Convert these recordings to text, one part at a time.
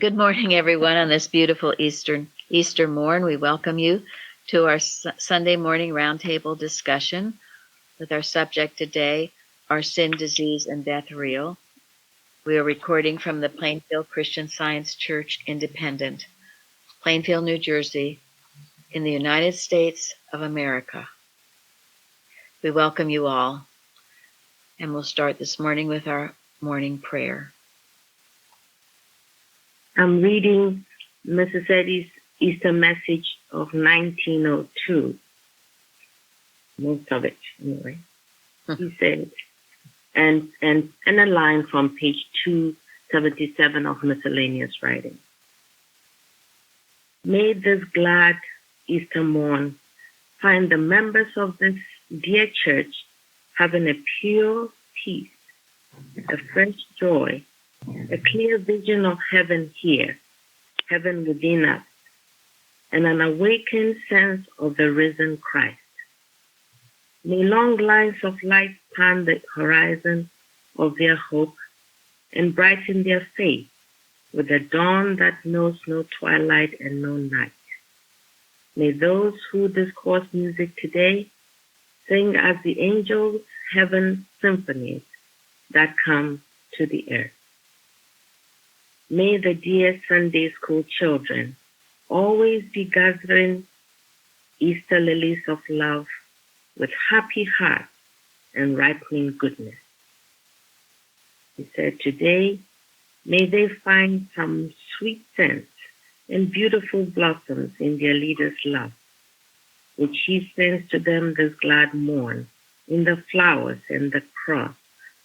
Good morning, everyone. On this beautiful Easter morn, we welcome you to our Sunday morning roundtable discussion with our subject today, Are Sin, Disease, and Death Real? We are recording from the Plainfield Christian Science Church Independent, Plainfield, New Jersey, in the United States of America. We welcome you all, and we'll start this morning with our morning prayer. I'm reading Mrs. Eddy's Easter message of 1902. Most of it, anyway. He said, and a line from page 277 of miscellaneous writing. May this glad Easter morn find the members of this dear church having a pure peace, a fresh joy, a clear vision of heaven here, heaven within us, and an awakened sense of the risen Christ. May long lines of light span the horizon of their hope and brighten their faith with a dawn that knows no twilight and no night. May those who discourse music today sing as the angels' heaven symphonies that come to the earth. May the dear Sunday school children always be gathering Easter lilies of love with happy hearts and ripening goodness. He said, today, may they find some sweet scents and beautiful blossoms in their leader's love, which he sends to them this glad morn in the flowers and the cross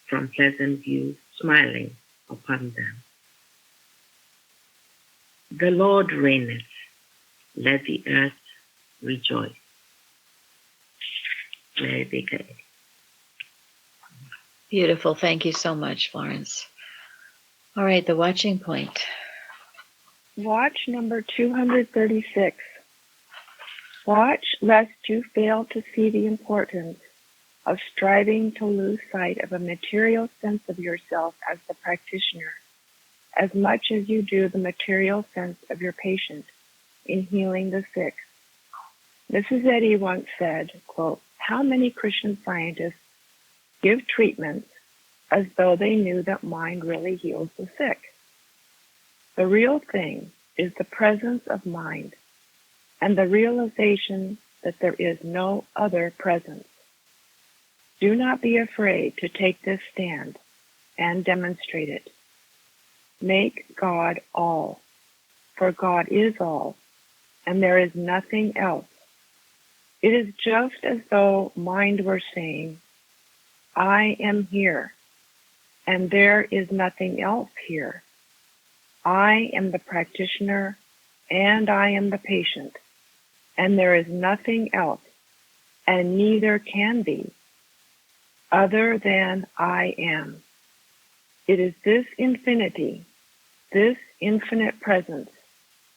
from Pleasant View smiling upon them. The Lord reigneth, let the earth rejoice. Mary Baker. Beautiful. Thank you so much, Florence. All right, the watching point. Watch number 236. Watch lest you fail to see the importance of striving to lose sight of a material sense of yourself as the practitioner, as much as you do the material sense of your patient in healing the sick. Mrs. Eddy once said, quote, how many Christian scientists give treatments as though they knew that mind really heals the sick? The real thing is the presence of mind and the realization that there is no other presence. Do not be afraid to take this stand and demonstrate it. Make God all, for God is all, and there is nothing else. It is just as though mind were saying, I am here, and there is nothing else here. I am the practitioner, and I am the patient, and there is nothing else, and neither can be, other than I am. It is this infinity, this infinite presence,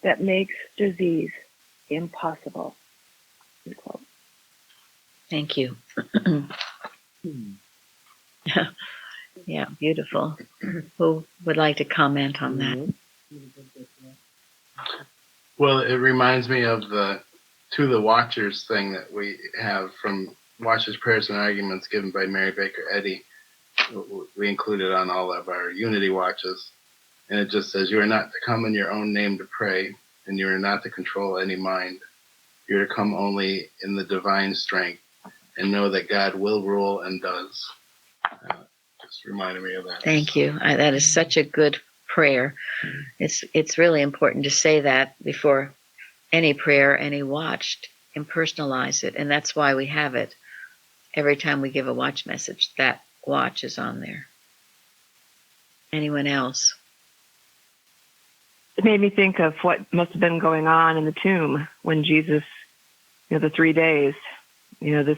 that makes disease impossible. Unquote. Thank you. Yeah, beautiful. Who would like to comment on that? Well, it reminds me of the To the Watchers thing that we have from Watchers, Prayers, and Arguments given by Mary Baker Eddy. We include it on all of our Unity Watches. And it just says, you are not to come in your own name to pray, and you are not to control any mind. You are to come only in the divine strength and know that God will rule and does. Just reminded me of that. Thank you. That is such a good prayer. It's really important to say that before any prayer, any watch, and personalize it. And that's why we have it. Every time we give a watch message, that watch is on there. Anyone else? It made me think of what must have been going on in the tomb when Jesus, the 3 days, this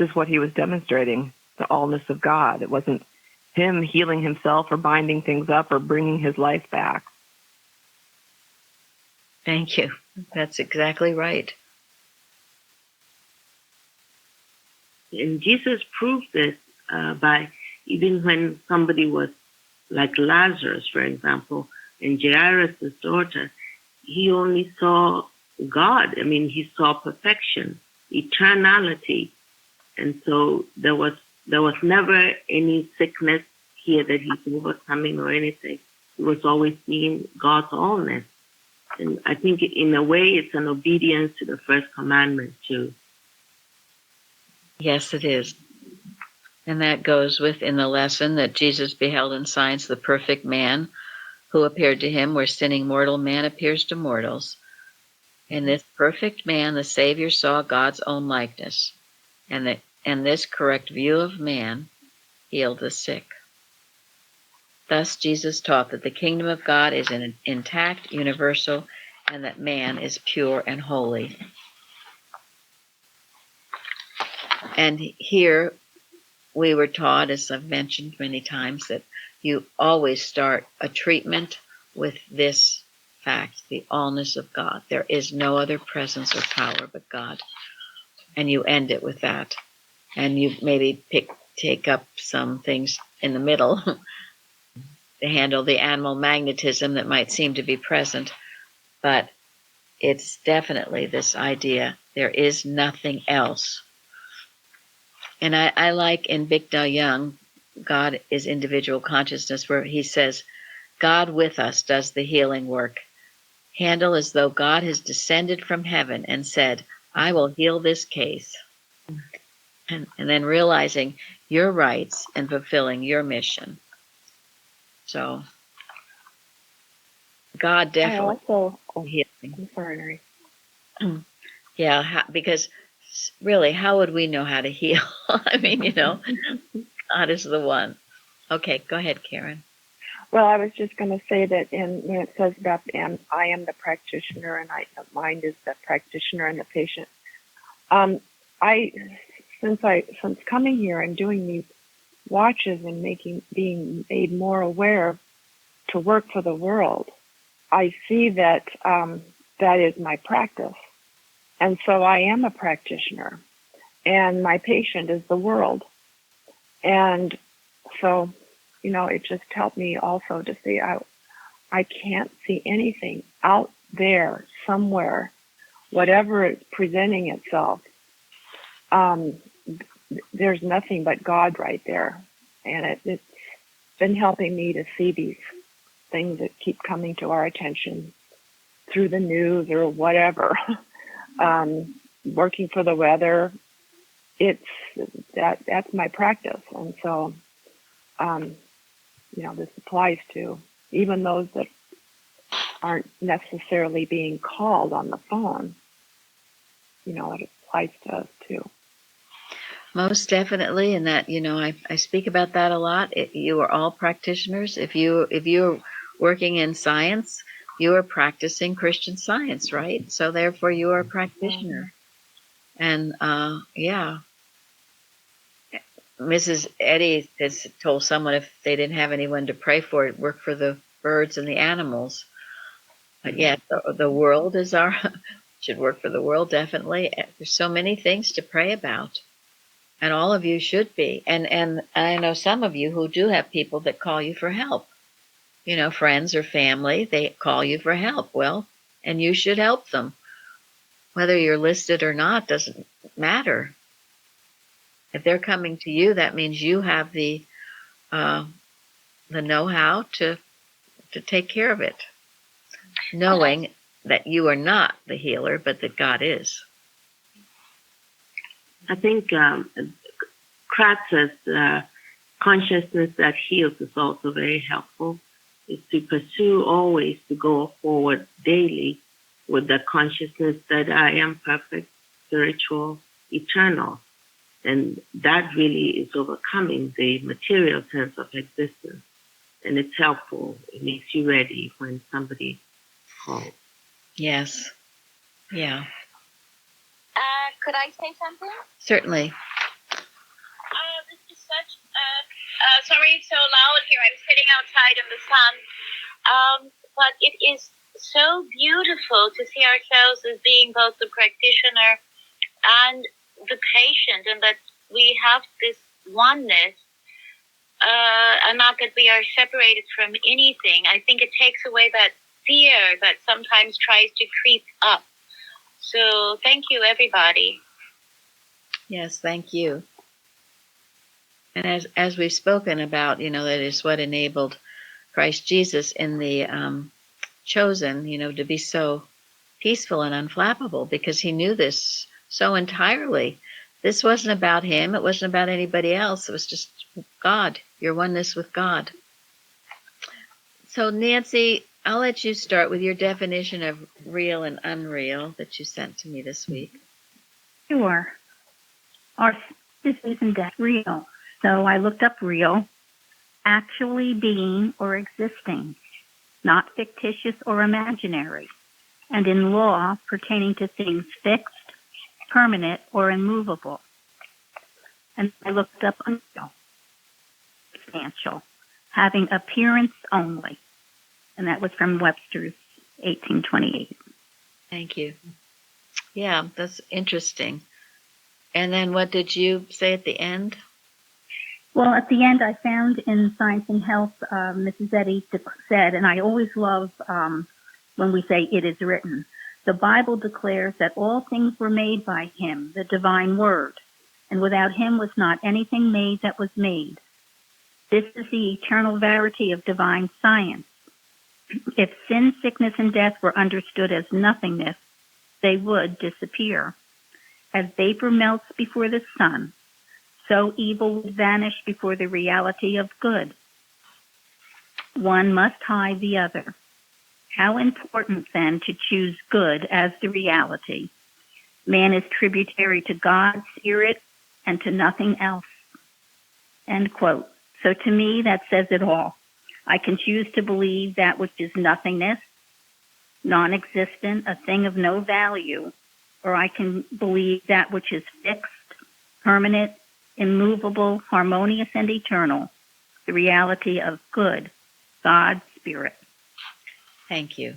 is what he was demonstrating, the allness of God. It wasn't him healing himself or binding things up or bringing his life back. Thank you. That's exactly right. And Jesus proved this by even when somebody was like Lazarus, for example, and Jairus' daughter, he only saw God. I mean, he saw perfection, eternality. And so there was never any sickness here that he's overcoming or anything. He was always seeing God's allness. And I think in a way it's an obedience to the first commandment too. Yes, it is. And that goes within the lesson that Jesus beheld in science the perfect man who appeared to him where sinning mortal man appears to mortals. In this perfect man, the Savior saw God's own likeness, and this correct view of man healed the sick. Thus, Jesus taught that the kingdom of God is intact, universal, and that man is pure and holy. And here we were taught, as I've mentioned many times, that you always start a treatment with this fact, the allness of God. There is no other presence or power but God. And you end it with that. And you maybe take up some things in the middle to handle the animal magnetism that might seem to be present. But it's definitely this idea, there is nothing else. And I like in Bigdal Young, God is individual consciousness, where he says, God with us does the healing work. Handle as though God has descended from heaven and said, I will heal this case. And then realizing your rights and fulfilling your mission. So God definitely healing. I'm sorry, Mary. Yeah, because really, how would we know how to heal? I mean, God is the one. Okay, go ahead, Karen. Well, I was just going to say that when it says about I am the practitioner and mind is the practitioner and the patient. Since coming here and doing these watches and being made more aware to work for the world, I see that that is my practice, and so I am a practitioner, and my patient is the world, and so. It just helped me also to see I can't see anything out there somewhere, whatever is presenting itself. There's nothing but God right there. And it's been helping me to see these things that keep coming to our attention through the news or whatever. Working for the weather, that's my practice. And so, this applies to even those that aren't necessarily being called on the phone. It applies to us too. Most definitely, and that I speak about that a lot. You are all practitioners. If you're working in science, you are practicing Christian Science, right? So therefore, you are a practitioner. And Mrs. Eddy has told someone if they didn't have anyone to pray for, it work for the birds and the animals. But yeah, the world is should work for the world, definitely. There's so many things to pray about. And all of you should be. And I know some of you who do have people that call you for help. Friends or family, they call you for help. Well, and you should help them. Whether you're listed or not doesn't matter. If they're coming to you, that means you have the know-how to take care of it, knowing that you are not the healer, but that God is. I think Kratz's consciousness that heals is also very helpful. Is to pursue always to go forward daily with the consciousness that I am perfect, spiritual, eternal. And that really is overcoming the material sense of existence. And it's helpful. It makes you ready when somebody calls. Yes. Yeah. Could I say something? Certainly. This is such sorry it's so loud here. I'm sitting outside in the sun. But it is so beautiful to see ourselves as being both the practitioner and the patient, and that we have this oneness not that we are separated from anything. I think it takes away that fear that sometimes tries to creep up. So thank you, everybody. Yes, thank you. And as we've spoken about, that is what enabled Christ Jesus in the chosen, to be so peaceful and unflappable, because he knew this so entirely. This wasn't about him. It wasn't about anybody else. It was just God, your oneness with God. So, Nancy, I'll let you start with your definition of real and unreal that you sent to me this week. Sure. Our disease and death real. So I looked up real, actually being or existing, not fictitious or imaginary, and in law pertaining to things fixed, permanent, or immovable. And I looked up unreal, substantial, having appearance only. And that was from Webster's 1828. Thank you. Yeah, that's interesting. And then what did you say at the end? Well, at the end, I found in Science and Health, Mrs. Eddy said, and I always love when we say it is written, the Bible declares that all things were made by him, the divine word, and without him was not anything made that was made. This is the eternal verity of divine science. If sin, sickness, and death were understood as nothingness, they would disappear. As vapor melts before the sun, so evil would vanish before the reality of good. One must hide the other. How important, then, to choose good as the reality. Man is tributary to God's spirit and to nothing else. End quote. So to me, that says it all. I can choose to believe that which is nothingness, non-existent, a thing of no value, or I can believe that which is fixed, permanent, immovable, harmonious, and eternal, the reality of good, God's spirit. Thank you.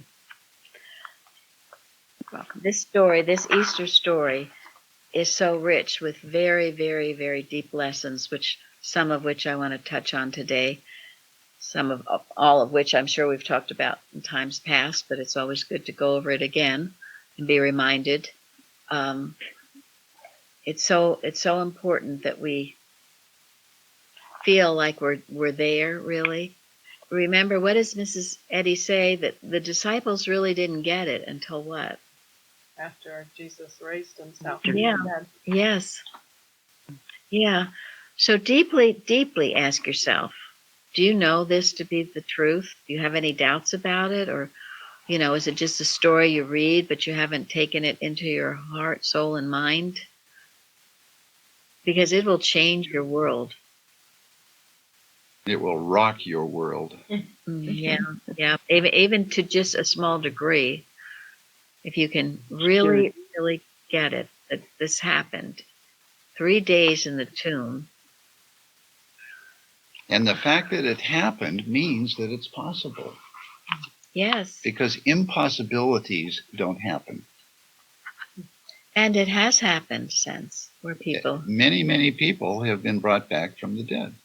You're welcome. This story, this Easter story, is so rich with very, very, very deep lessons, some of which I want to touch on today. All of which I'm sure we've talked about in times past, but it's always good to go over it again and be reminded. It's so important that we feel like we're there, really. Remember, what does Mrs. Eddy say? That the disciples really didn't get it until what? After Jesus raised himself. Yeah. Yes. Yeah. So deeply, deeply ask yourself, do you know this to be the truth? Do you have any doubts about it? Or, is it just a story you read, but you haven't taken it into your heart, soul, and mind? Because it will change your world. It will rock your world. Yeah. Even to just a small degree. If you can really, really get it, that this happened. 3 days in the tomb. And the fact that it happened means that it's possible. Yes. Because impossibilities don't happen. And it has happened since, where people... Many, many people have been brought back from the dead.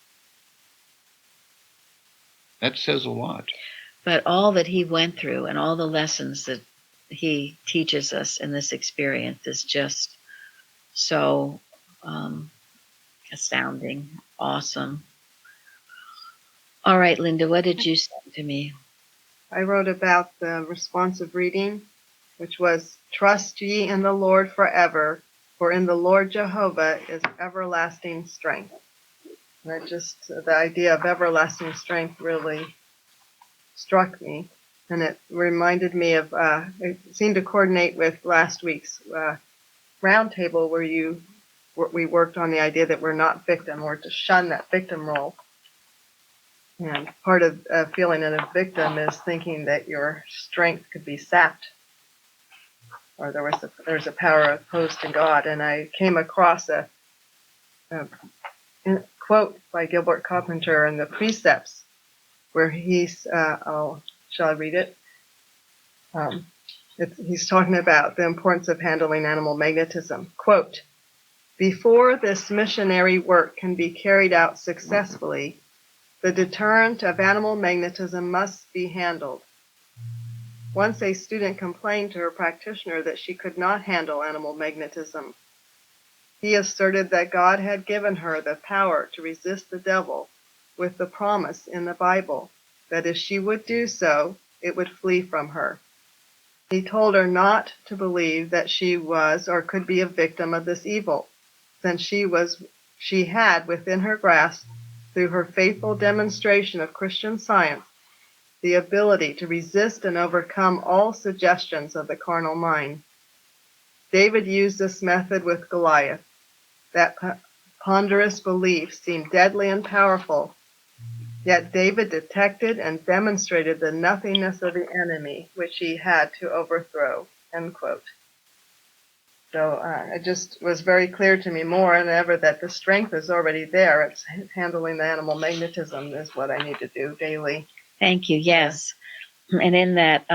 That says a lot. But all that he went through and all the lessons that he teaches us in this experience is just so astounding, awesome. All right, Linda, what did you say to me? I wrote about the responsive reading, which was, "Trust ye in the Lord forever, for in the Lord Jehovah is everlasting strength." And the idea of everlasting strength really struck me. And it reminded me of, it seemed to coordinate with last week's roundtable where we worked on the idea that we're not victim, or to shun that victim role. And part of feeling a victim is thinking that your strength could be sapped, or there's a power opposed to God. And I came across a quote by Gilbert Carpenter in the Precepts, where shall I read it? He's talking about the importance of handling animal magnetism. Quote, "Before this missionary work can be carried out successfully, The deterrent of animal magnetism must be handled. Once a student complained to her practitioner that she could not handle animal magnetism. He asserted that God had given her the power to resist the devil with the promise in the Bible that if she would do so, it would flee from her. He told her not to believe that she was or could be a victim of this evil, since she had within her grasp, through her faithful demonstration of Christian Science, the ability to resist and overcome all suggestions of the carnal mind. David used this method with Goliath. That ponderous belief seemed deadly and powerful, yet David detected and demonstrated the nothingness of the enemy, which he had to overthrow. End quote. So it just was very clear to me more than ever that the strength is already there. It's handling the animal magnetism is what I need to do daily. Thank you. Yes. Yeah. And in that,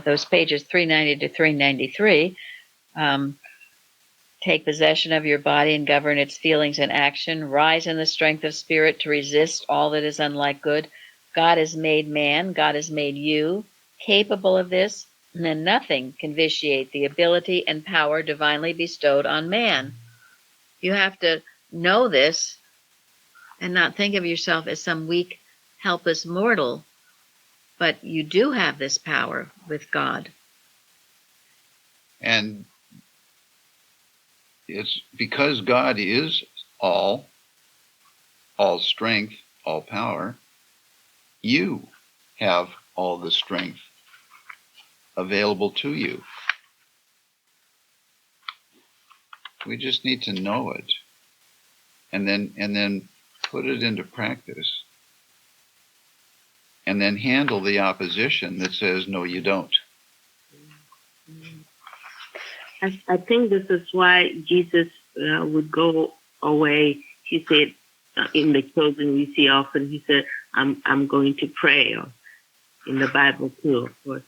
those pages 390 to 393, take possession of your body and govern its feelings and action. Rise in the strength of spirit to resist all that is unlike good. God has made man, God has made you capable of this, and nothing can vitiate the ability and power divinely bestowed on man. You have to know this and not think of yourself as some weak, helpless mortal, but you do have this power with God. And it's because God is all strength, all power, you have all the strength available to you. We just need to know it and then put it into practice and then handle the opposition that says, no, you don't. I think this is why Jesus would go away. He said, in the closing we see often, he said, I'm going to pray, or in the Bible too, of course.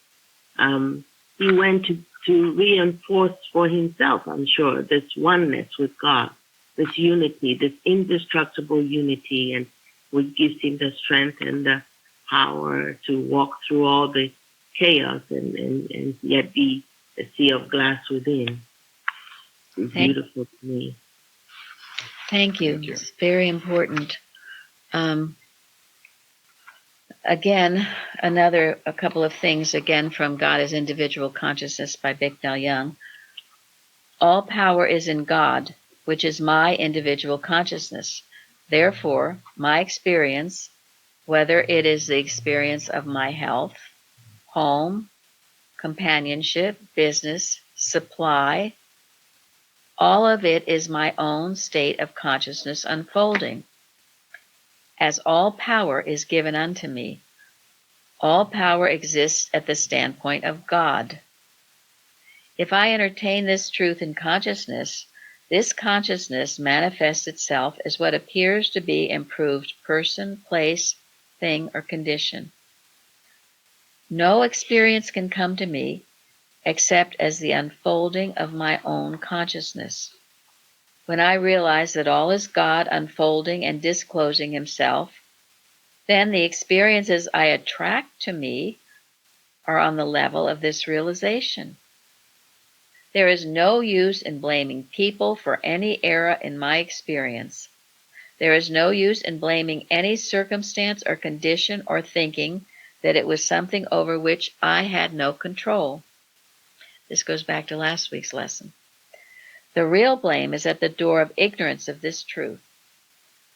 He went to reinforce for himself, I'm sure, this oneness with God, this unity, this indestructible unity, and what gives him the strength and the power to walk through all the chaos and yet be a sea of glass within. It's beautiful to me. Thank you. It's very important. Again, a couple of things again from God as Individual Consciousness by Bicknell Young. All power is in God, which is my individual consciousness. Therefore, my experience, whether it is the experience of my health, home, companionship, business, supply, all of it is my own state of consciousness unfolding. As all power is given unto me, all power exists at the standpoint of God. If I entertain this truth in consciousness, this consciousness manifests itself as what appears to be improved person, place, thing, or condition. No experience can come to me except as the unfolding of my own consciousness. When I realize that all is God unfolding and disclosing himself, then the experiences I attract to me are on the level of this realization. There is no use in blaming people for any error in my experience. There is no use in blaming any circumstance or condition or thinking that it was something over which I had no control. This goes back to last week's lesson. The real blame is at the door of ignorance of this truth.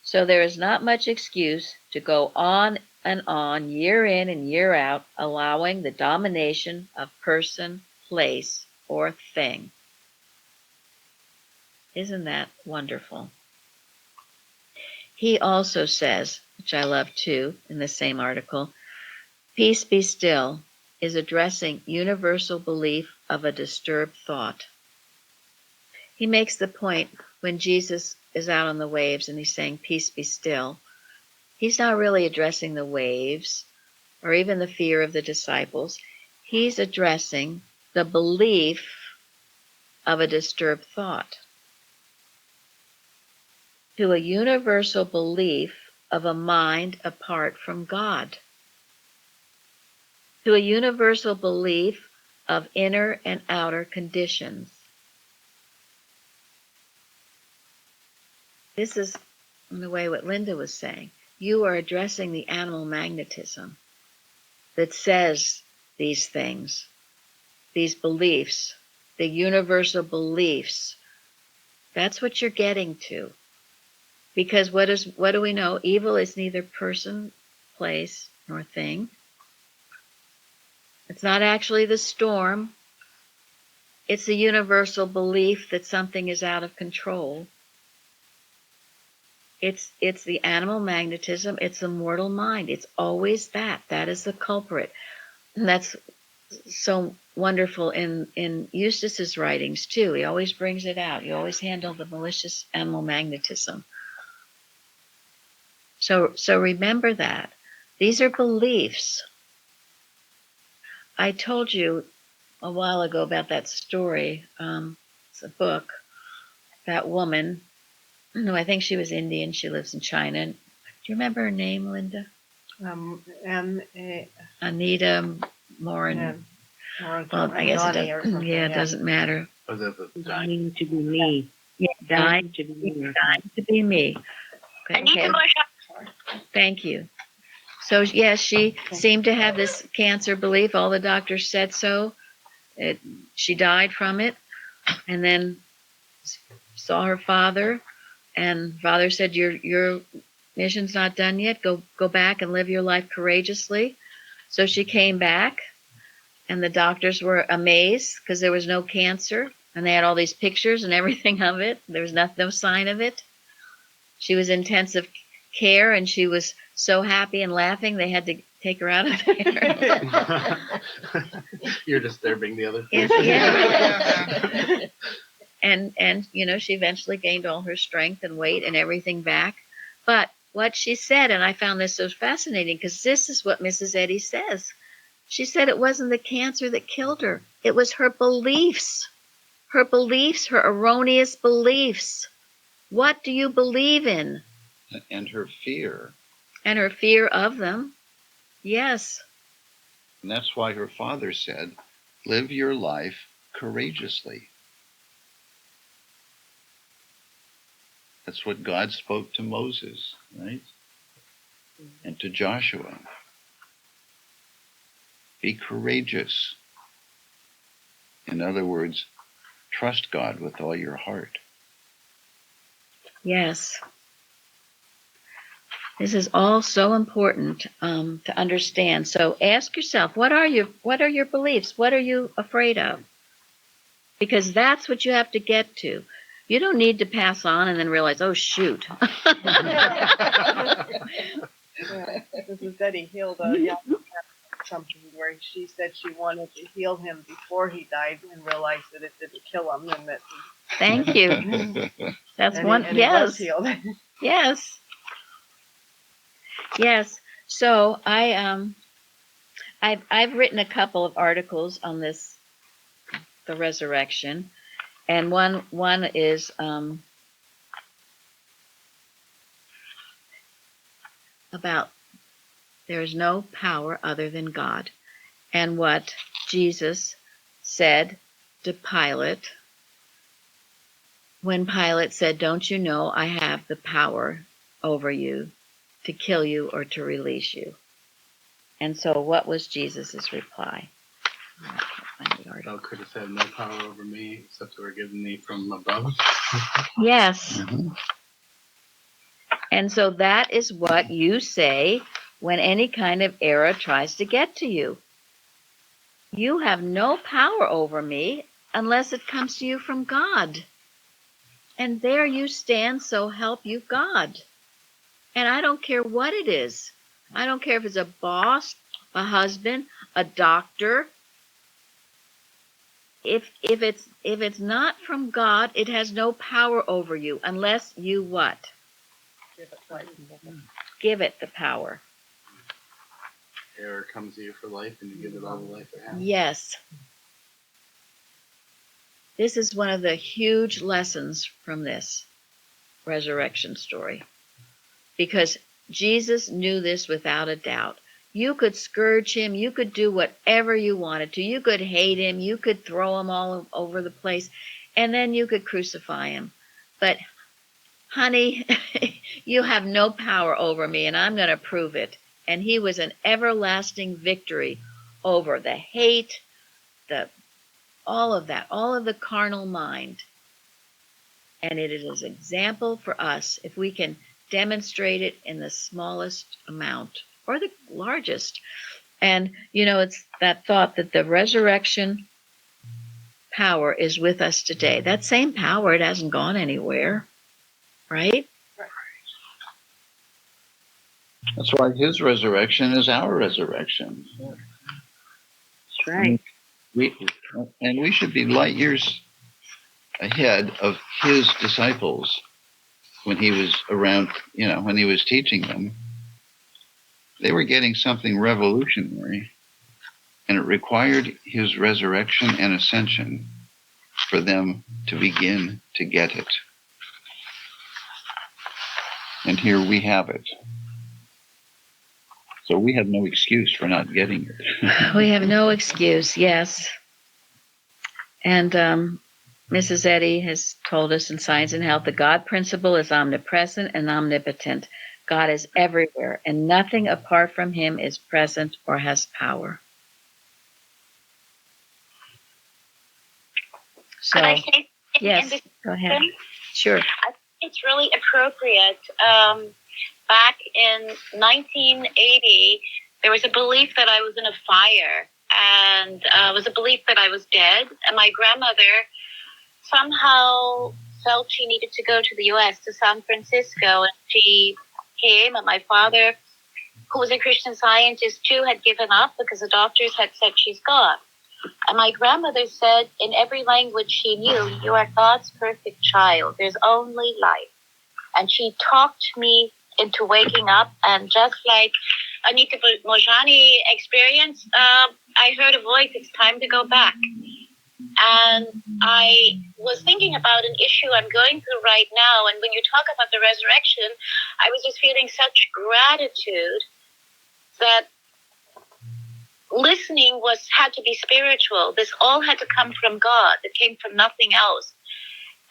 So there is not much excuse to go on and on, year in and year out, allowing the domination of person, place, or thing. Isn't that wonderful? He also says, which I love too, in the same article, peace be still is addressing universal belief of a disturbed thought. He makes the point when Jesus is out on the waves and he's saying, peace be still. He's not really addressing the waves or even the fear of the disciples. He's addressing the belief of a disturbed thought. To a universal belief of a mind apart from God, to a universal belief of inner and outer conditions. This is, in a way, what Linda was saying. You are addressing the animal magnetism that says these things, these beliefs, the universal beliefs. That's what you're getting to. Because what do we know? Evil is neither person, place, nor thing. It's not actually the storm. It's the universal belief that something is out of control. It's the animal magnetism. It's the mortal mind. It's always that. That is the culprit. And that's so wonderful in Eustace's writings too. He always brings it out. He always handled the malicious animal magnetism. So remember that. These are beliefs. I told you a while ago about that story. It's a book. That woman, no, I think she was Indian. She lives in China. Do you remember her name, Linda? Anita Morin. Well, I guess it doesn't matter. Was it the Dying to be me. Yeah, Dying to be me. dying to be me. Okay. Thank you. So, yes, she seemed to have this cancer belief. All the doctors said so. She died from it, and then saw her father, and father said, "Your mission's not done yet. Go back and live your life courageously." So she came back, and the doctors were amazed because there was no cancer, and they had all these pictures and everything of it. There was no sign of it. She was in intensive care, and she was so happy and laughing they had to take her out of there. You're disturbing the other. Yeah. And she eventually gained all her strength and weight and everything back. But what she said, and I found this so fascinating because this is what Mrs. Eddy says. She said it wasn't the cancer that killed her. It was her beliefs. Her beliefs, her erroneous beliefs. What do you believe in? And her fear. And her fear of them. Yes. And that's why her father said, live your life courageously. That's what God spoke to Moses, right? And to Joshua. Be courageous. In other words, trust God with all your heart. Yes. This is all so important to understand. So ask yourself, what are your beliefs? What are you afraid of? Because that's what you have to get to. You don't need to pass on and then realize, oh shoot. Mrs. Eddy healed a young man something where she said she wanted to heal him before he died and realized that it didn't kill him and that Thank you. That's one. and Yes. he was healed. Yes. Yes. So I've written a couple of articles on this, the resurrection, and one is about there is no power other than God, and what Jesus said to Pilate when Pilate said, "Don't you know I have the power over you to kill you or to release you?" And so what was Jesus's reply? I can't find the article. Thou couldst have no power over me except it were given thee from above. Yes. Mm-hmm. And so that is what you say when any kind of error tries to get to you. You have no power over me unless it comes to you from God. And there you stand, so help you God. And I don't care what it is. I don't care if it's a boss, a husband, a doctor. If it's not from God, it has no power over you unless you what? Give it the power. Error comes to you for life and you give it all the life it has. Yes. This is one of the huge lessons from this resurrection story. Because Jesus knew this without a doubt. You could scourge him. You could do whatever you wanted to. You could hate him. You could throw him all over the place. And then you could crucify him. But, honey, you have no power over me, and I'm going to prove it. And he was an everlasting victory over the hate, the all of that, all of the carnal mind. And it is an example for us if we can demonstrate it in the smallest amount or the largest. And, it's that thought that the resurrection power is with us today. That same power, it hasn't gone anywhere, right? That's why his resurrection is our resurrection. That's right. We should be light years ahead of his disciples when he was around, when he was teaching them. They were getting something revolutionary, and it required his resurrection and ascension for them to begin to get it. And here we have it. So we have no excuse for not getting it. We have no excuse, yes. And Mrs. Eddy has told us in Science and Health the God principle is omnipresent and omnipotent. God is everywhere, and nothing apart from him is present or has power. So, Could I say yes, go ahead. Sure. I think it's really appropriate. Back in 1980, there was a belief that I was in a fire, and it was a belief that I was dead. And my grandmother somehow felt she needed to go to the U.S., to San Francisco, and she came. And my father, who was a Christian Scientist too, had given up because the doctors had said she's gone. And my grandmother said in every language she knew, "You are God's perfect child. There's only life." And she talked me into waking up, and just like Anita Mojani experienced, I heard a voice, "It's time to go back." And I was thinking about an issue I'm going through right now, and when you talk about the resurrection, I was just feeling such gratitude that listening had to be spiritual. This all had to come from God. It came from nothing else.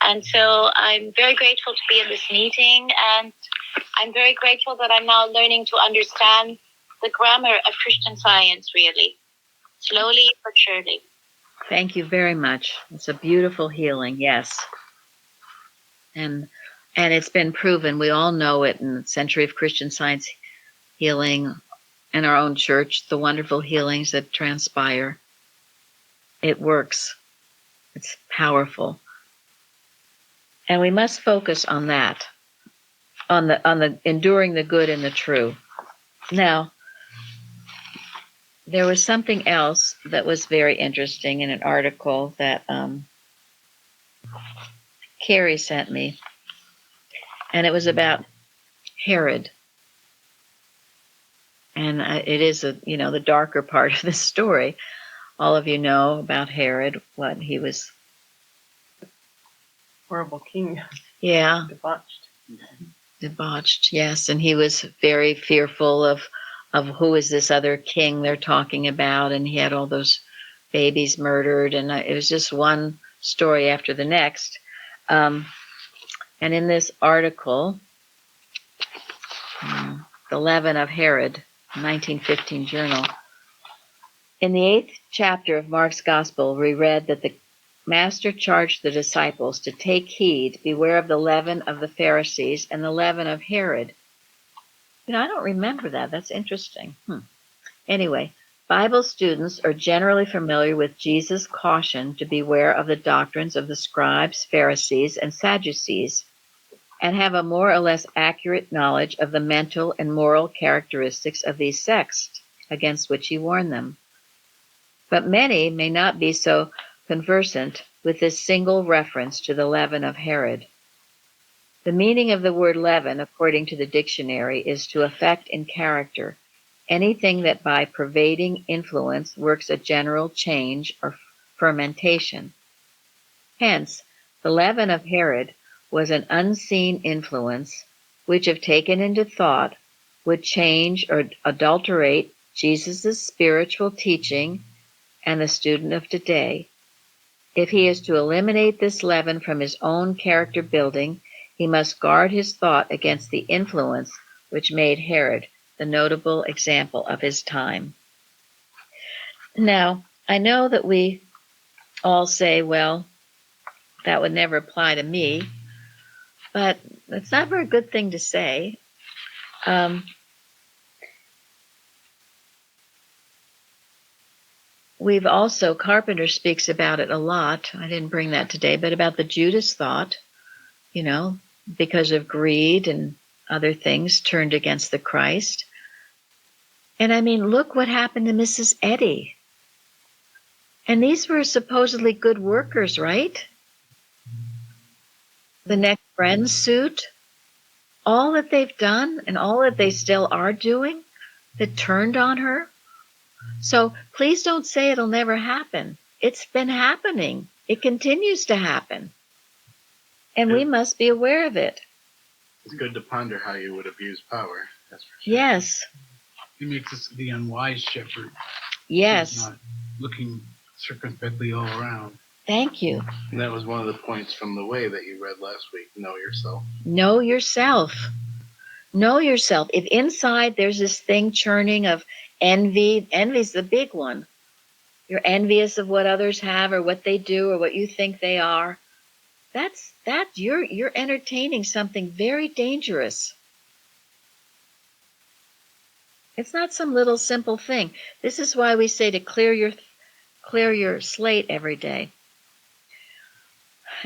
And so I'm very grateful to be in this meeting, and I'm very grateful that I'm now learning to understand the grammar of Christian Science, really, slowly but surely. Thank you very much. It's a beautiful healing, yes. And it's been proven. We all know it in the Century of Christian Science healing in our own church, the wonderful healings that transpire. It works. It's powerful. And we must focus on that, on the enduring the good and the true. Now, there was something else that was very interesting in an article that Carrie sent me, and it was about Herod. And it is the darker part of the story. All of you know about Herod, what he was. Horrible king. Yeah. Debauched. Yes. And he was very fearful of who is this other king they're talking about. And he had all those babies murdered. And it was just one story after the next. And in this article, The Leaven of Herod, 1915 journal, in the 8th chapter of Mark's Gospel, we read that the Master charged the disciples to take heed, beware of the leaven of the Pharisees and the leaven of Herod. I don't remember that. That's interesting. Anyway, Bible students are generally familiar with Jesus' caution to beware of the doctrines of the scribes, Pharisees, and Sadducees, and have a more or less accurate knowledge of the mental and moral characteristics of these sects against which he warned them. But many may not be so conversant with this single reference to the leaven of Herod. The meaning of the word leaven, according to the dictionary, is to affect in character anything that by pervading influence works a general change or fermentation. Hence, the leaven of Herod was an unseen influence which, if taken into thought, would change or adulterate Jesus' spiritual teaching and the student of today. If he is to eliminate this leaven from his own character building, he must guard his thought against the influence which made Herod the notable example of his time. Now, I know that we all say, well, that would never apply to me, but it's not a very good thing to say. We've also, Carpenter speaks about it a lot. I didn't bring that today, but about the Judas thought, because of greed and other things turned against the Christ. And I mean, look what happened to Mrs. Eddy. And these were supposedly good workers, right? The Next Friends suit, all that they've done and all that they still are doing that turned on her. So please don't say it'll never happen. It's been happening. It continues to happen. And we must be aware of it. It's good to ponder how you would abuse power. That's for sure. Yes. He makes us the unwise shepherd. Yes. He's not looking circumspectly all around. Thank you. And that was one of the points from the way that you read last week. Know yourself. Know yourself. Know yourself. If inside there's this thing churning of envy, envy's the big one. You're envious of what others have or what they do or what you think they are. You're entertaining something very dangerous. It's not some little simple thing. This is why we say to clear your slate every day.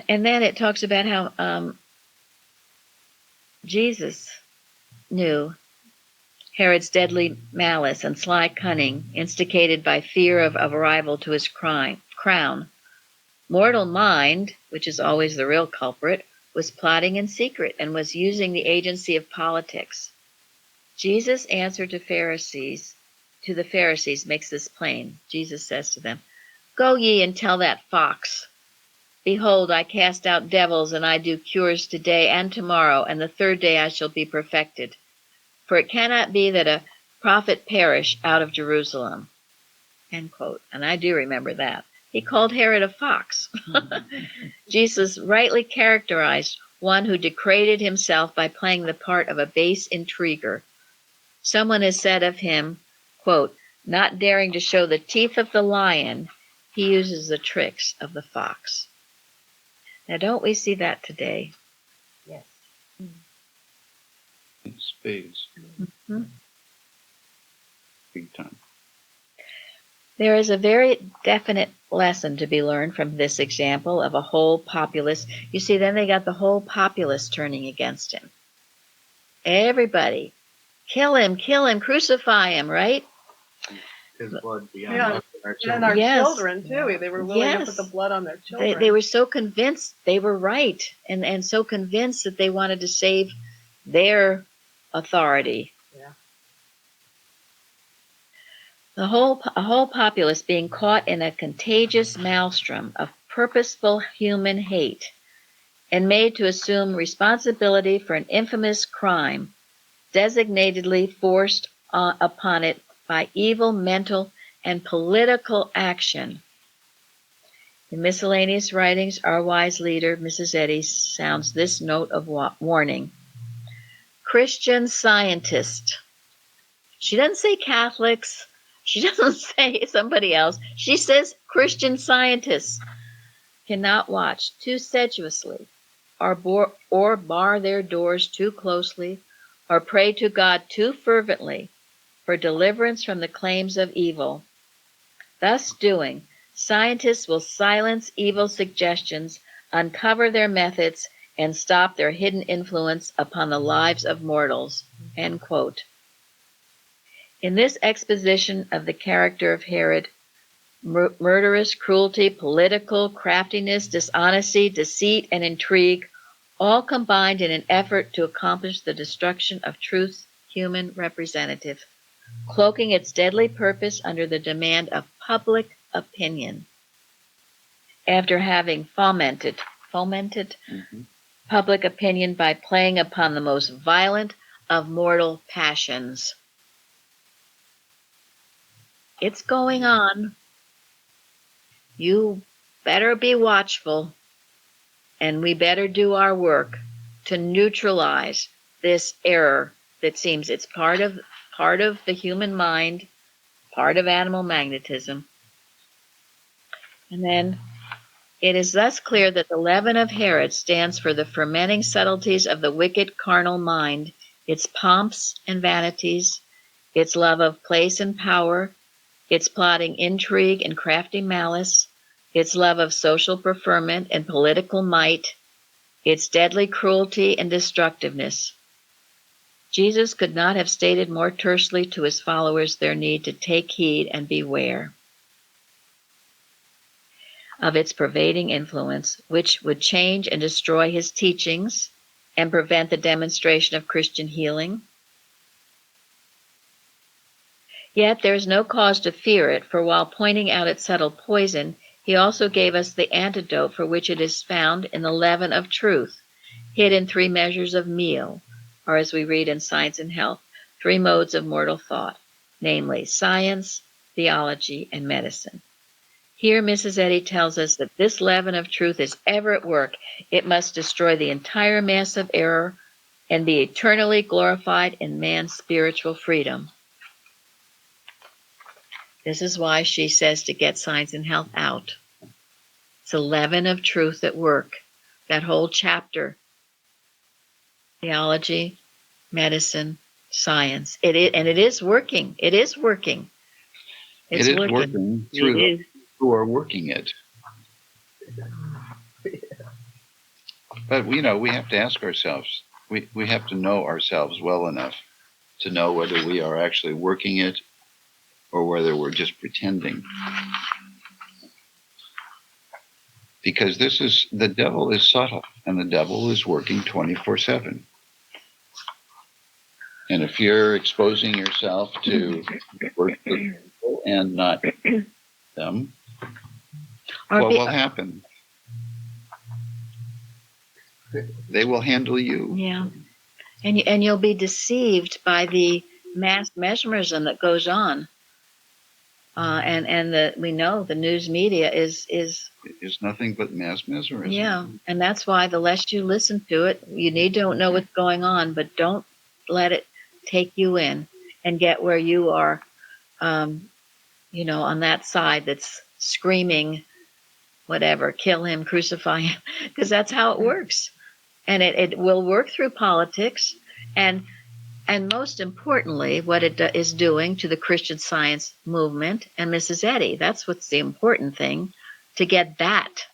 And then it talks about how Jesus knew Herod's deadly malice and sly cunning, instigated by fear of a rival to his crown. Mortal mind, which is always the real culprit, was plotting in secret and was using the agency of politics. Jesus' answer to the Pharisees makes this plain. Jesus says to them, "Go ye and tell that fox, behold, I cast out devils, and I do cures today and tomorrow, and the third day I shall be perfected. For it cannot be that a prophet perish out of Jerusalem." End quote. And I do remember that. He called Herod a fox. Jesus rightly characterized one who degraded himself by playing the part of a base intriguer. Someone has said of him, quote, "Not daring to show the teeth of the lion, he uses the tricks of the fox." Now, don't we see that today? Yes. In spades. Mm-hmm. Big time. There is a very definite lesson to be learned from this example of a whole populace. You see, then they got the whole populace turning against him. Everybody, kill him, crucify him, right? His blood be on Yeah. us and our children. And our Yes. children, too. They were willing to put the blood on their children. They were so convinced they were right and so convinced that they wanted to save their authority. Yeah. A whole populace being caught in a contagious maelstrom of purposeful human hate and made to assume responsibility for an infamous crime designatedly forced upon it by evil mental and political action. In miscellaneous writings, our wise leader, Mrs. Eddy, sounds this note of warning. Christian scientists. She doesn't say Catholics. She doesn't say somebody else. She says Christian scientists cannot watch too sedulously or bar their doors too closely or pray to God too fervently for deliverance from the claims of evil. Thus doing, scientists will silence evil suggestions, uncover their methods, and stop their hidden influence upon the lives of mortals. End quote. In this exposition of the character of Herod, murderous cruelty, political craftiness, dishonesty, deceit, and intrigue all combined in an effort to accomplish the destruction of truth's human representative, cloaking its deadly purpose under the demand of public opinion. After having fomented public opinion by playing upon the most violent, of mortal passions. It's going on. You better be watchful, and we better do our work to neutralize this error that seems it's part of the human mind, part of animal magnetism. And then it is thus clear that the leaven of Herod stands for the fermenting subtleties of the wicked carnal mind, its pomps and vanities, its love of place and power, its plotting intrigue and crafty malice, its love of social preferment and political might, its deadly cruelty and destructiveness. Jesus could not have stated more tersely to his followers their need to take heed and beware of its pervading influence, which would change and destroy his teachings and prevent the demonstration of Christian healing. Yet there is no cause to fear it, for while pointing out its subtle poison, he also gave us the antidote for which it is found in the leaven of truth, hid in 3 measures of meal, or as we read in Science and Health, 3 modes of mortal thought, namely science, theology, and medicine. Here Mrs. Eddy tells us that this leaven of truth is ever at work. It must destroy the entire mass of error and be eternally glorified in man's spiritual freedom. This is why she says to get Science and Health out. It's a leaven of truth at work. That whole chapter, theology, medicine, science. It is working. It is working. It is working through those who are working it. But we have to ask ourselves. We have to know ourselves well enough to know whether we are actually working it or whether we're just pretending. Because the devil is subtle, and the devil is working 24/7. And if you're exposing yourself to work with people and not them, what will happen? They will handle you. Yeah. And you'll be deceived by the mass mesmerism that goes on. We know the news media is nothing but mass mesmerism. Yeah, and that's why the less you listen to it, you need to know what's going on, but don't let it take you in and get where you are, on that side that's screaming, whatever, kill him, crucify him, because that's how it works, and it will work through politics, and most importantly, what it is doing to the Christian Science movement and Mrs. Eddy. That's what's the important thing, to get that,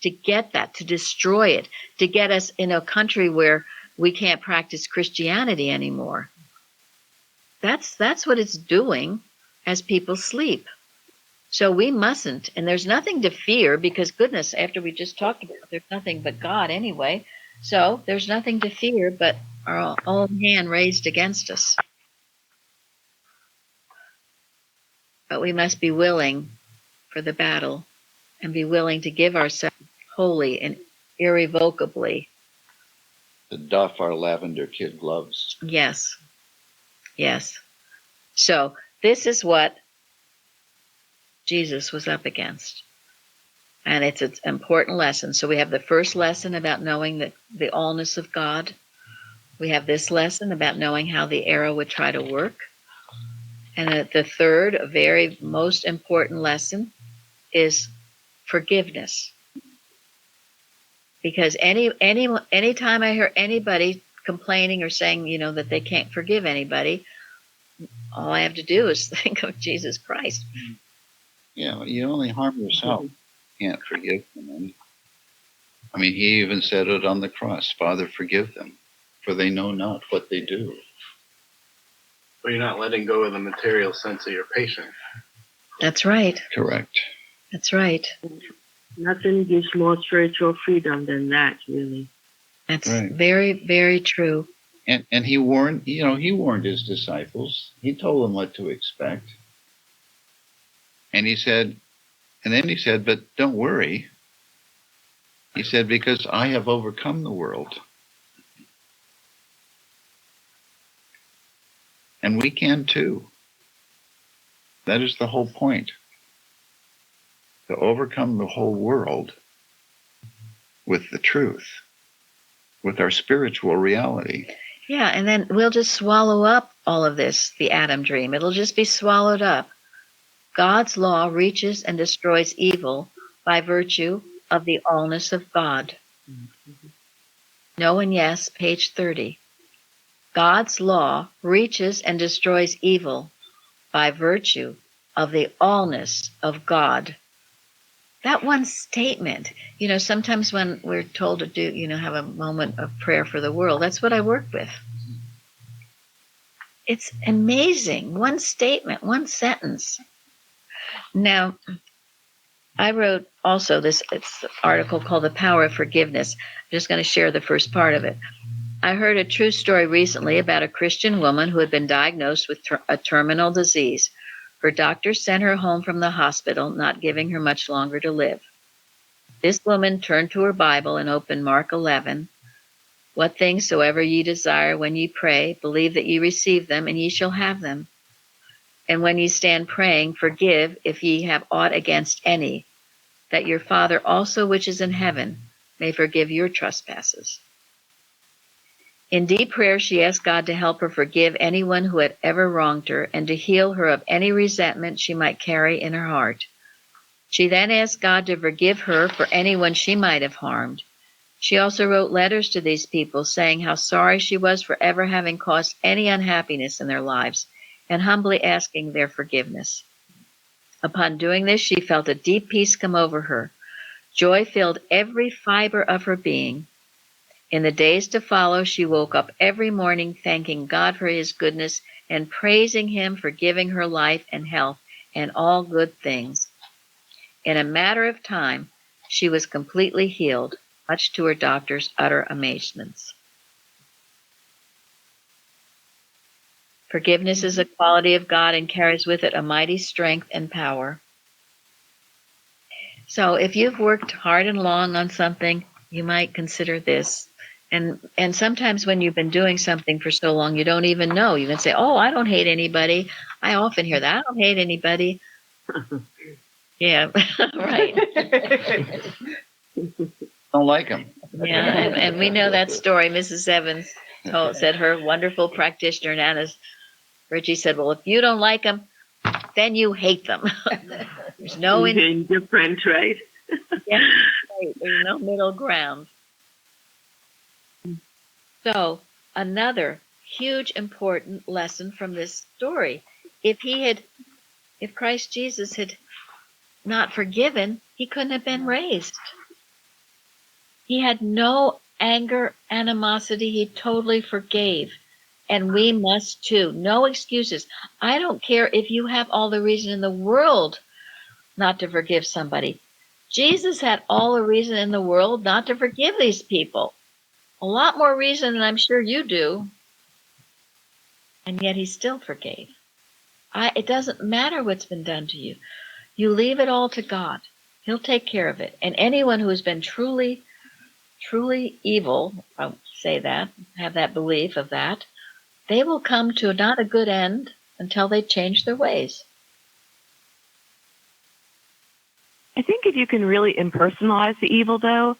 to destroy it, to get us in a country where we can't practice Christianity anymore. That's what it's doing as people sleep. So we mustn't, and there's nothing to fear because, goodness, after we just talked about it, there's nothing but God anyway. So there's nothing to fear but our own hand raised against us. But we must be willing for the battle and be willing to give ourselves wholly and irrevocably. To doff our lavender kid gloves. Yes. Yes. So this is what Jesus was up against. And it's an important lesson. So we have the first lesson about knowing the allness of God. We have this lesson about knowing how the arrow would try to work. And the third, a very most important lesson is forgiveness. Because any time I hear anybody complaining or saying, that they can't forgive anybody, all I have to do is think of Jesus Christ. Yeah, you only harm yourself. You can't forgive them. I mean, he even said it on the cross, Father, forgive them, for they know not what they do. But you're not letting go of the material sense of your patient. That's right. Correct. That's right. Nothing gives more spiritual freedom than that, really. That's right. Very, very true. And he warned his disciples. He told them what to expect. And then he said, but don't worry. He said, because I have overcome the world. And we can too. That is the whole point. To overcome the whole world with the truth, with our spiritual reality. Yeah, and then we'll just swallow up all of this, the Adam dream. It'll just be swallowed up. God's law reaches and destroys evil by virtue of the allness of God. No and yes, page 30. God's law reaches and destroys evil by virtue of the allness of God. That one statement, sometimes when we're told to do, have a moment of prayer for the world, that's what I work with. It's amazing. One statement, one sentence. Now, I wrote also it's an article called The Power of Forgiveness. I'm just going to share the first part of it. I heard a true story recently about a Christian woman who had been diagnosed with a terminal disease. Her doctor sent her home from the hospital, not giving her much longer to live. This woman turned to her Bible and opened Mark 11. What things soever ye desire when ye pray, believe that ye receive them, and ye shall have them. And when ye stand praying, forgive if ye have aught against any, that your Father also which is in heaven may forgive your trespasses. In deep prayer, she asked God to help her forgive anyone who had ever wronged her and to heal her of any resentment she might carry in her heart. She then asked God to forgive her for anyone she might have harmed. She also wrote letters to these people saying how sorry she was for ever having caused any unhappiness in their lives and humbly asking their forgiveness. Upon doing this, she felt a deep peace come over her. Joy filled every fiber of her being. In the days to follow, she woke up every morning thanking God for his goodness and praising him for giving her life and health and all good things. In a matter of time, she was completely healed, much to her doctor's utter amazements. Forgiveness is a quality of God and carries with it a mighty strength and power. So if you've worked hard and long on something, you might consider this. And sometimes when you've been doing something for so long, you don't even know. You can say, oh, I don't hate anybody. I often hear that. I don't hate anybody. Yeah, right. Don't like them. Yeah, and we know that story. Mrs. Evans said her wonderful practitioner, Nana's Richie said, well, if you don't like them, then you hate them. There's no indifferent, right? Yeah, right. There's no middle ground. So another huge important lesson from this story. If Christ Jesus had not forgiven, he couldn't have been raised. He had no anger, animosity. He totally forgave. And we must too. No excuses. I don't care if you have all the reason in the world not to forgive somebody. Jesus had all the reason in the world not to forgive these people. A lot more reason than I'm sure you do. And yet he still forgave. It doesn't matter what's been done to you. You leave it all to God. He'll take care of it. And anyone who has been truly, truly evil, I'll say that, have that belief of that, they will come to not a good end until they change their ways. I think if you can really impersonalize the evil, though,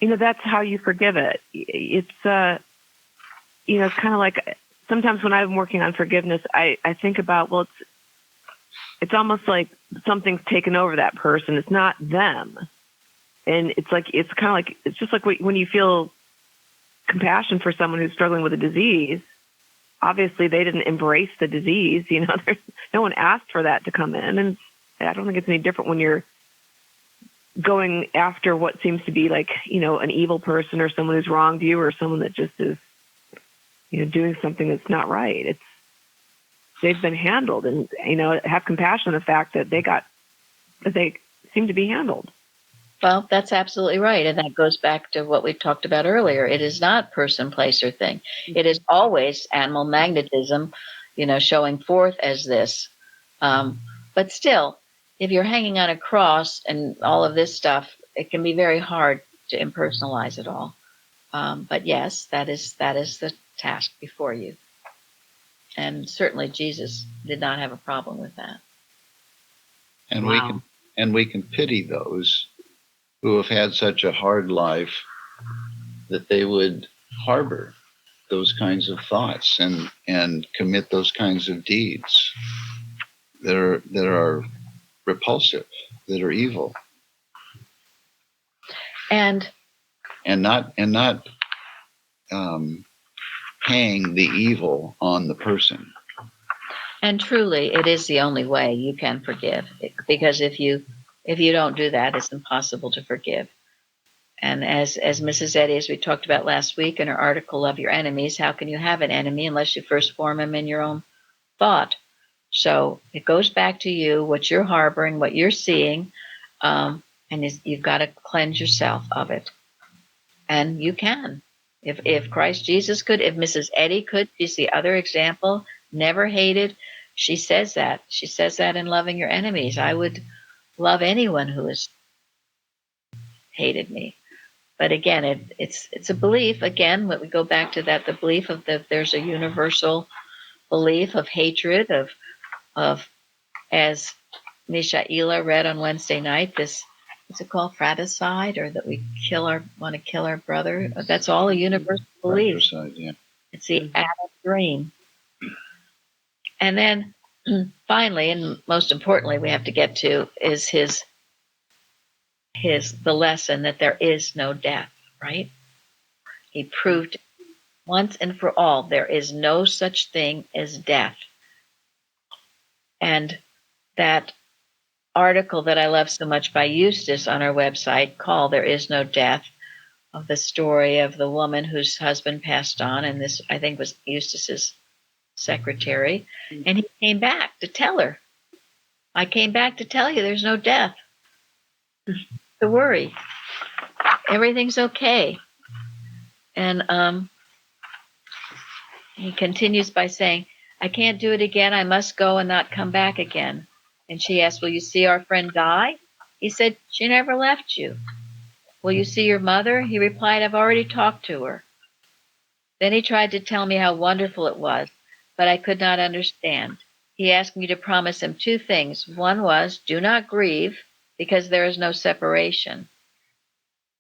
that's how you forgive it. It's, it's kind of like sometimes when I'm working on forgiveness, I think about, well, it's almost like something's taken over that person. It's not them. And it's just like when you feel compassion for someone who's struggling with a disease. Obviously, they didn't embrace the disease. No one asked for that to come in. And I don't think it's any different when you're going after what seems to be like, an evil person or someone who's wronged you or someone that just is, doing something that's not right. They've been handled and, have compassion on the fact that they seem to be handled. Well, that's absolutely right. And that goes back to what we talked about earlier. It is not person, place, or thing. It is always animal magnetism, showing forth as this. But still, if you're hanging on a cross and all of this stuff, it can be very hard to impersonalize it all. But yes, that is the task before you. And certainly Jesus did not have a problem with that. And Wow. we can pity those who have had such a hard life that they would harbor those kinds of thoughts and commit those kinds of deeds that are repulsive, that are evil, And not hang the evil on the person. and truly, it is the only way you can forgive, because if you don't do that, it's impossible to forgive. And as Mrs. Eddy, as we talked about last week in her article, Love Your Enemies, how can you have an enemy unless you first form him in your own thought? So it goes back to you, what you're harboring, what you're seeing, and you've got to cleanse yourself of it. And you can. If Christ Jesus could, if Mrs. Eddy could, she's the other example, never hated. She says that. She says that in Loving Your Enemies. I would love anyone who has hated me. But again, it's a belief. Again, when we go back to that, the belief of that there's a universal belief of hatred, of as Mishaela read on Wednesday night, this what's it called, fratricide, or that we want to kill our brother. That's all a universal belief. Fratricide, yeah. It's the Adam dream. And then finally, and most importantly, we have to get to is the lesson that there is no death, right? He proved once and for all there is no such thing as death. And that article that I love so much by Eustace on our website called There Is No Death, of the story of the woman whose husband passed on, and this I think was Eustace's secretary, and he came back to tell her, I came back to tell you there's no death. Don't worry. Everything's okay. And he continues by saying, I can't do it again. I must go and not come back again. And she asked, will you see our friend die? He said, she never left you. Will you see your mother? He replied, I've already talked to her. Then he tried to tell me how wonderful it was, but I could not understand. He asked me to promise him two things. One was, do not grieve, because there is no separation.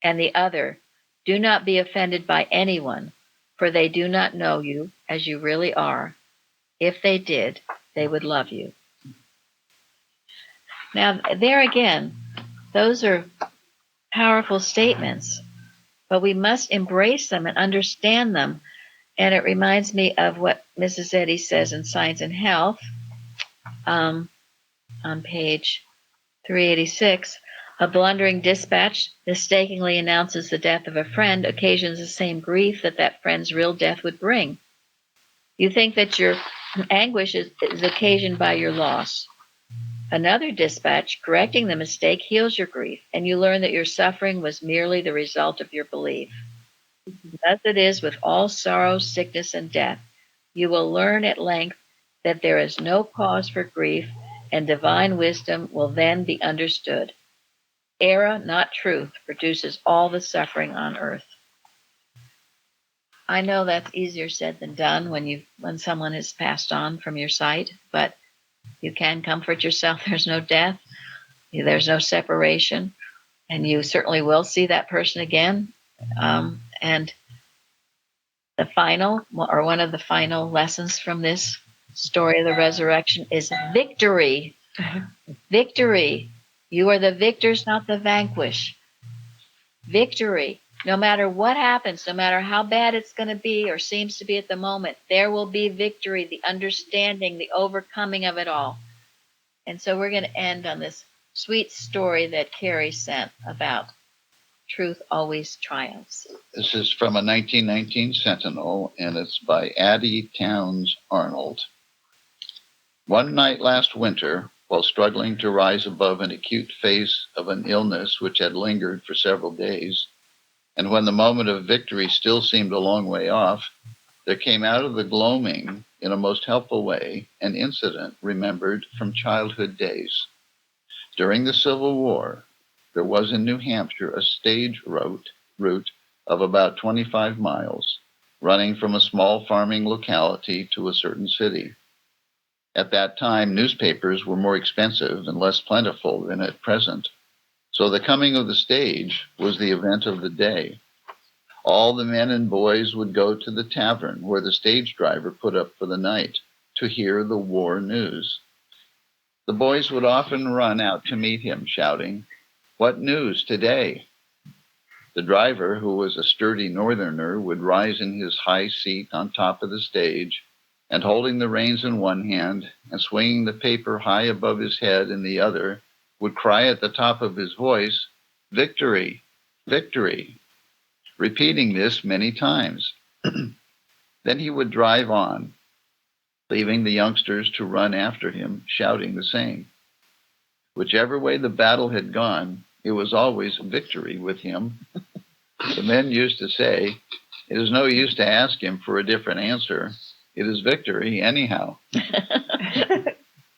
And the other, do not be offended by anyone, for they do not know you as you really are. If they did, they would love you. Now, there again, those are powerful statements, but we must embrace them and understand them. And it reminds me of what Mrs. Eddy says in Science and Health on page 386. A blundering dispatch mistakenly announces the death of a friend occasions the same grief that friend's real death would bring. You think that your anguish is occasioned by your loss. Another dispatch, correcting the mistake, heals your grief, and you learn that your suffering was merely the result of your belief. Thus it is with all sorrow, sickness, and death. You will learn at length that there is no cause for grief, and divine wisdom will then be understood. Error, not truth, produces all the suffering on earth. I know that's easier said than done when someone has passed on from your sight, but you can comfort yourself. There's no death. There's no separation. And you certainly will see that person again. And the final, or one of the final lessons from this story of the resurrection is victory. Victory. You are the victors, not the vanquished. Victory. No matter what happens, no matter how bad it's going to be or seems to be at the moment, there will be victory, the understanding, the overcoming of it all. And so we're going to end on this sweet story that Carrie sent about truth always triumphs. This is from a 1919 Sentinel, and it's by Addie Towns Arnold. One night last winter, while struggling to rise above an acute phase of an illness which had lingered for several days, and when the moment of victory still seemed a long way off, there came out of the gloaming, in a most helpful way, an incident remembered from childhood days. During the Civil War, there was in New Hampshire a stage route of about 25 miles, running from a small farming locality to a certain city. At that time, newspapers were more expensive and less plentiful than at present, so the coming of the stage was the event of the day. All the men and boys would go to the tavern where the stage driver put up for the night to hear the war news. The boys would often run out to meet him, shouting, "What news today?" The driver, who was a sturdy northerner, would rise in his high seat on top of the stage, and holding the reins in one hand and swinging the paper high above his head in the other, would cry at the top of his voice, "Victory! Victory!" repeating this many times. Then he would drive on, leaving the youngsters to run after him, shouting the same. Whichever way the battle had gone, it was always victory with him. The men used to say, "It is no use to ask him for a different answer. It is victory anyhow."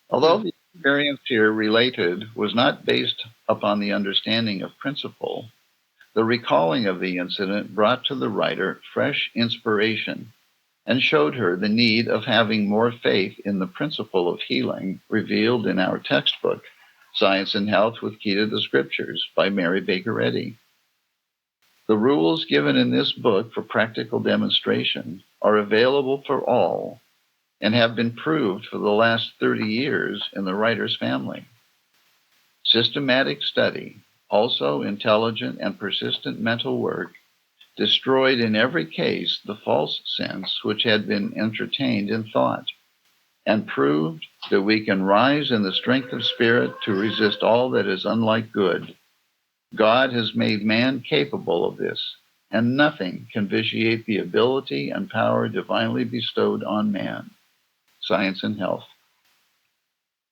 Although the experience here related was not based upon the understanding of principle, the recalling of the incident brought to the writer fresh inspiration and showed her the need of having more faith in the principle of healing revealed in our textbook, Science and Health with Key to the Scriptures by Mary Baker Eddy. The rules given in this book for practical demonstration are available for all and have been proved for the last 30 years in the writer's family. Systematic study, also intelligent and persistent mental work, destroyed in every case the false sense which had been entertained in thought, and proved that we can rise in the strength of spirit to resist all that is unlike good. God has made man capable of this, and nothing can vitiate the ability and power divinely bestowed on man. Science and Health.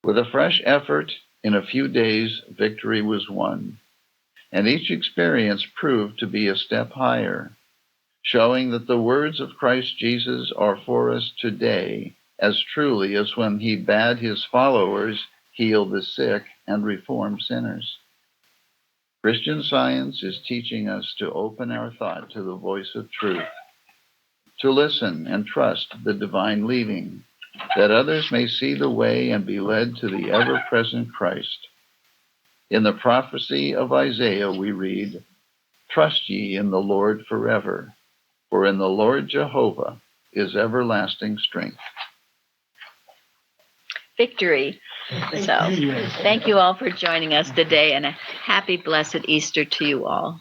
With a fresh effort, in a few days, victory was won, and each experience proved to be a step higher, showing that the words of Christ Jesus are for us today as truly as when he bade his followers heal the sick and reform sinners. Christian Science is teaching us to open our thought to the voice of truth, to listen and trust the divine leading, that others may see the way and be led to the ever-present Christ. In the prophecy of Isaiah we read, "Trust ye in the Lord forever, for in the Lord Jehovah is everlasting strength." Victory. So, thank you all for joining us today, and a happy, blessed Easter to you all.